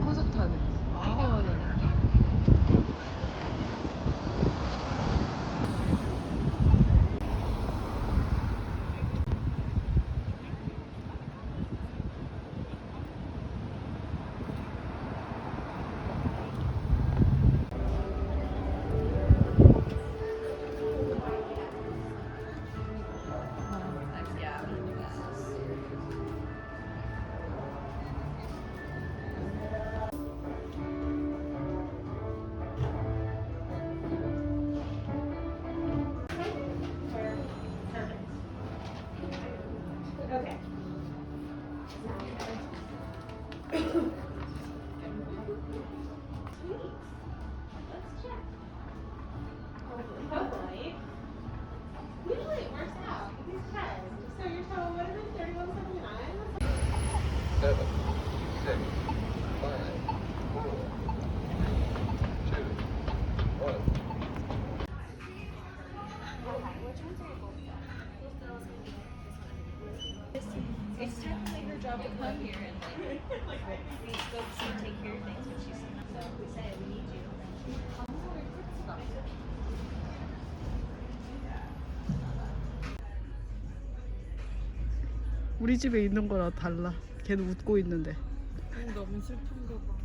콘서트 하네. 아, Okay. Sweet. Let's check. Hopefully. Usually it works out. These tests. So your total would have been 31.79. 7, 6, 5, 4, 2, 1. It's technically her job to come here and like go see and take care of things when she's so if we say we need you. 우리 집에 있는 거랑 달라. 걔는 웃고 있는데. 너무 슬픈가 봐.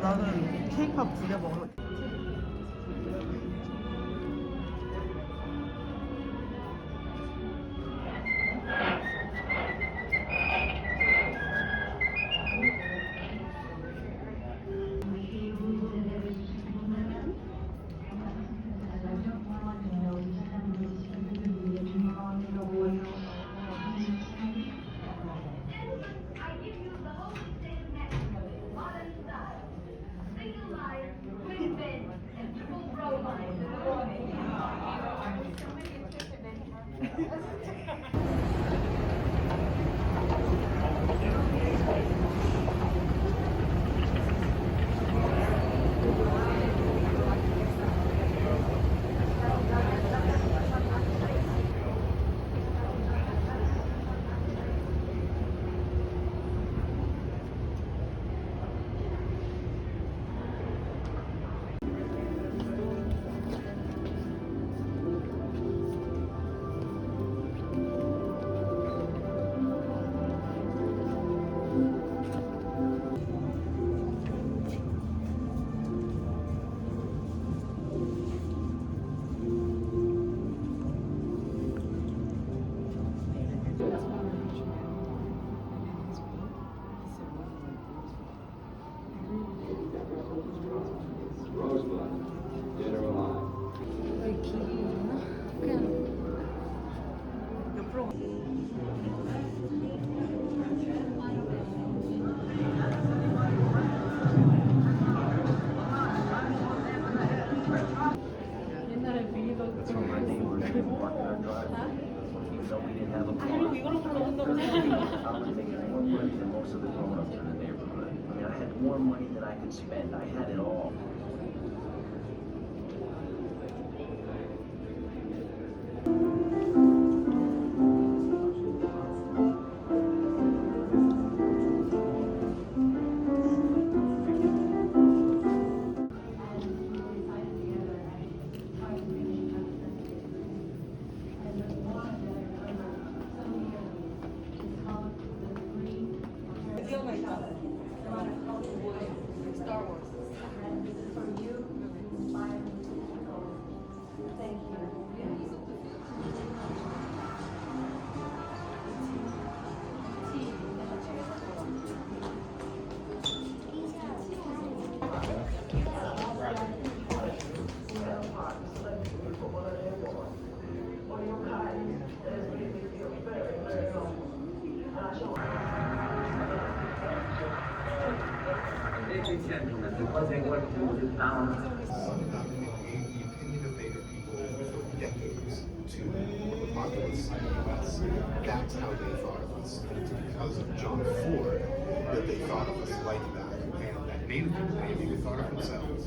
나는 케이팝 2개 먹어. Rosebud. Dead or alive. 여기 길이 있나? 그냥 옆으로 가. 옛날에 비리도 이걸로 불러온다고 Most of the grown-ups in the neighborhood. I mean, I had more money than I could spend. I had it all. Ladies and gentlemen, the closing word to is down. The opinion of Native people for decades to the populace in the U.S. That's how they thought of us. And it's because of John Ford that they thought of us like that. And that Native people maybe even thought of themselves.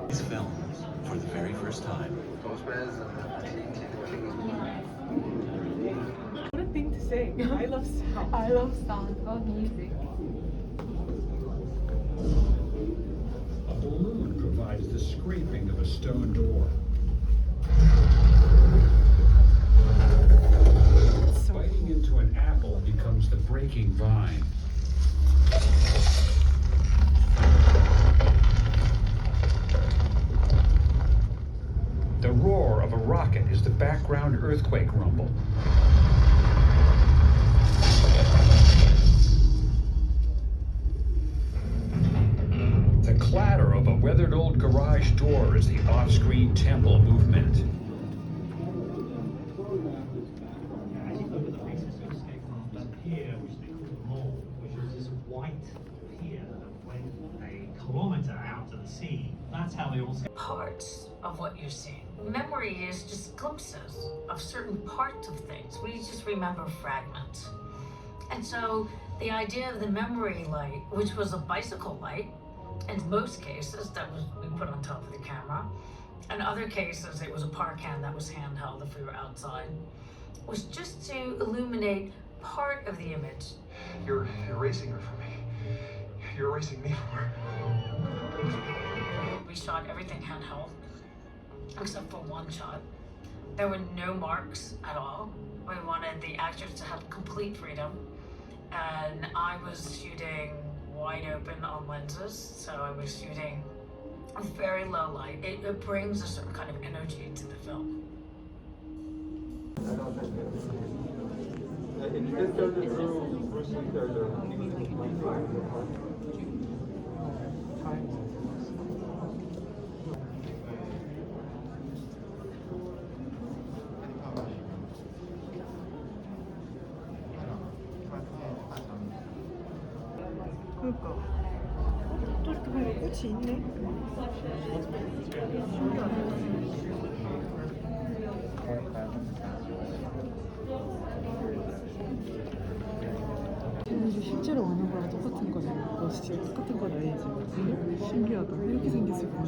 These films, for the very first time, Postman's What a thing to say. I love sound. I love sound, love music. A balloon provides the scraping of a stone door. Biting into an apple becomes the breaking vine. The roar of a rocket is the background earthquake rumble. The clatter of a weathered old garage door is the off-screen temple movement. As you look at the faces of escape from that pier, which they call the mole, which is this white pier that went a kilometer out to the sea, that's how they all escaped. Parts of what you're seeing. Memory is just glimpses of certain parts of things. We just remember fragments. And so the idea of the memory light, which was a bicycle light, in most cases that was we put on top of the camera. In other cases it was a park hand that was handheld if we were outside. Was just to illuminate part of the image. You're erasing her for me. You're erasing me for her. We shot everything handheld, except for one shot. There were no marks at all. We wanted the actors to have complete freedom. And I was shooting wide open on lenses, so I was shooting with very low light. It brings a certain kind of energy to the film. 그러니까 또 이렇게 보니까 꽃이 있네. 신기하네. 이게 실제로 오는 거랑 똑같은 거네. 진짜 똑같은 건 아니지. 신기하다. 이렇게 생겼을 거야.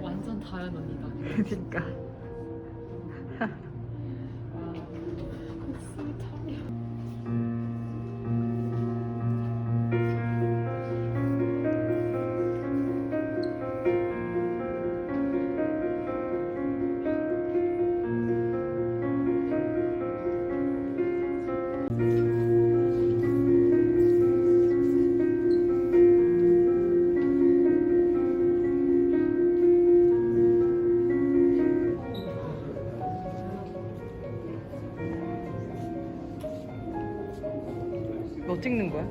완전 다른 언니다. 그니까. 너 찍는 거야?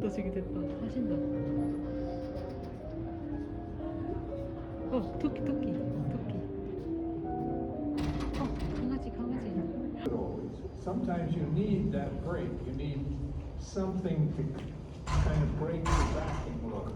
떠지게 됐다. 하신다. 토끼. 강아지. Sometimes you need that break. You need something to kind of break your backing look.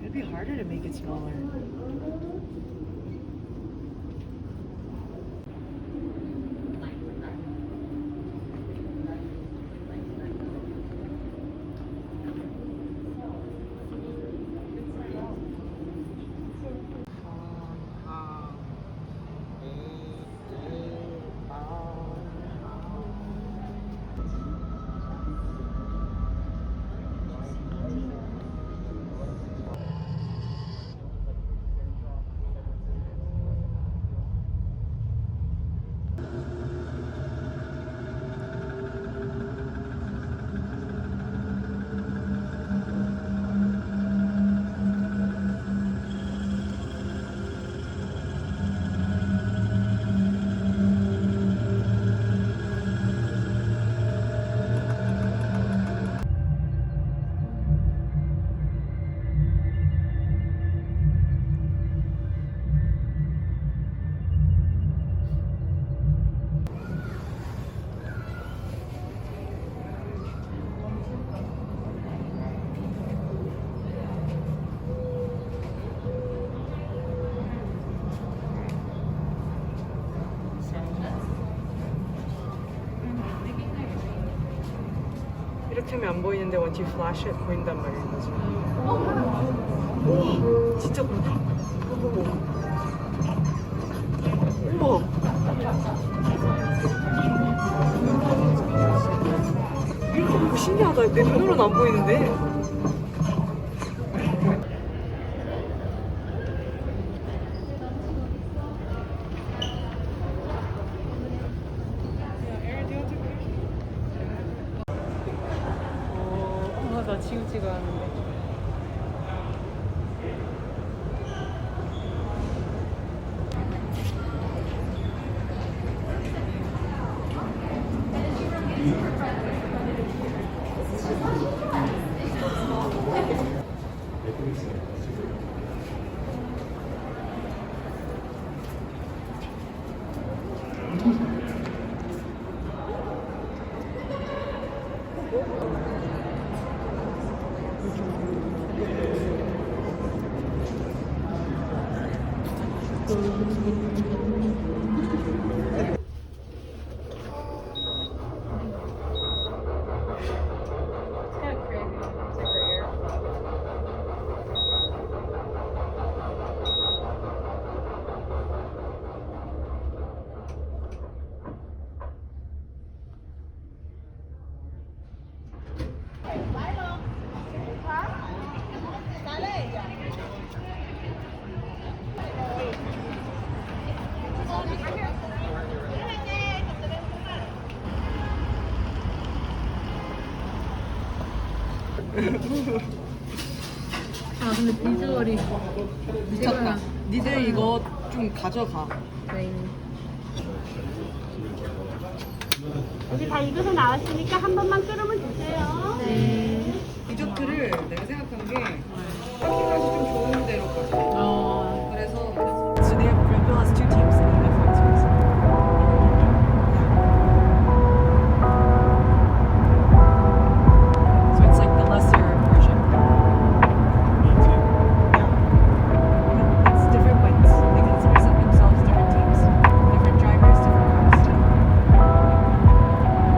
It'd be harder to make it smaller. 시스템이 안 보이는데 원치 플래시 보인단 말이야 이거지. 와 진짜 보인다. 우와. 이거 너무 신기하다. 내 눈으로는 안 보이는데. 나 지금 찍어야 하는데. 아 근데 비주얼이 미쳤다. 니들 이거 좀 가져가. 네. 이제 다 익어서 나왔으니까 한 번만 끓으면 되세요. 네. 디저트를 내가 생각한 게 파킹 맛이 좀 좋은